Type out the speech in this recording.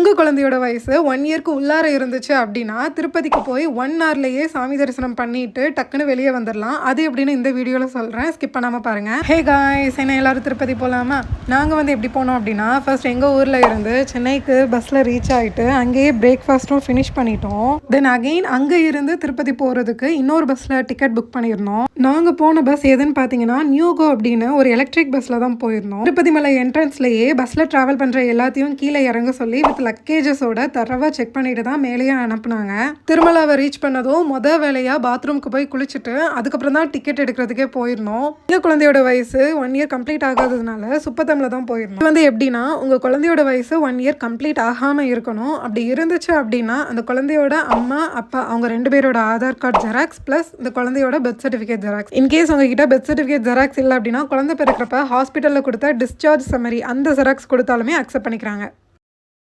உங்கள் குழந்தையோட வயசு 1 இயர்க்கு உள்ளார இருந்துச்சு அப்படின்னா திருப்பதிக்கு போய் 1 ஹவர்லேயே சாமி தரிசனம் பண்ணிட்டு டக்குன்னு வெளியே வந்துடலாம். அது எப்படின்னு இந்த வீடியோவில் சொல்கிறேன், ஸ்கிப் பண்ணாமல் பாருங்கள். ஹே காய்ஸ், என்ன எல்லாரும் திருப்பதி போகலாமா? நாங்கள் வந்து எப்படி போனோம் அப்படின்னா, ஃபர்ஸ்ட் எங்கள் ஊரில் இருந்து சென்னைக்கு பஸ்ஸில் ரீச் ஆகிட்டு அங்கேயே பிரேக்ஃபாஸ்ட்டும் ஃபினிஷ் பண்ணிட்டோம். தென் அகெயின் அங்கே இருந்து திருப்பதி போகிறதுக்கு இன்னொரு பஸ்ஸில் டிக்கெட் புக் பண்ணியிருந்தோம். நாங்கள் போன பஸ் எதுன்னு பார்த்தீங்கன்னா நியூகோ அப்படின்னு ஒரு எலக்ட்ரிக் பஸ்ஸில் தான் போயிருந்தோம். திருப்பதி மலை என்ட்ரன்ஸ்லேயே பஸ்ஸில் ட்ராவல் பண்ணுற எல்லாத்தையும் கீழே இறங்க சொல்லி வித் லக்கேஜஸோட தரவா செக் பண்ணிட்டு தான் மேலேயே அனுப்புனாங்க. திருமலாவை ரீச் பண்ணதும் வேலையா பாத்ரூம்க்கு போய் குளிச்சுட்டு அதுக்கப்புறம் தான் டிக்கெட் எடுக்கிறதுக்கே போயிருந்தோம். இந்த குழந்தையோட வயசு 1 இயர் கம்ப்ளீட் ஆகாததுனால சுப்பத்தம்ல தான் போயிருந்தோம். இது வந்து எப்படின்னா, உங்க குழந்தையோட வயசு 1 இயர் கம்ப்ளீட் ஆகாம இருக்கணும். அப்படி இருந்துச்சு அப்படின்னா அந்த குழந்தையோட அம்மா அப்பா அவங்க 2 பேரோட ஆதார் கார்டு ஜெராக்ஸ் பிளஸ் இந்த குழந்தையோட பெர்த் சர்டிஃபிகேட் ஜெராக்ஸ். இன்கேஸ் உங்ககிட்ட பெர்த் சர்டிஃபிகேட் ஜெராக்ஸ் இல்லை அப்படின்னா குழந்தை பிறக்கிறப்ப ஹாஸ்பிட்டலில் கொடுத்த டிஸ்சார்ஜ் சம்மரி அந்த ஜெராக்ஸ் கொடுத்தாலுமே அக்செப்ட் பண்ணிக்கிறாங்க.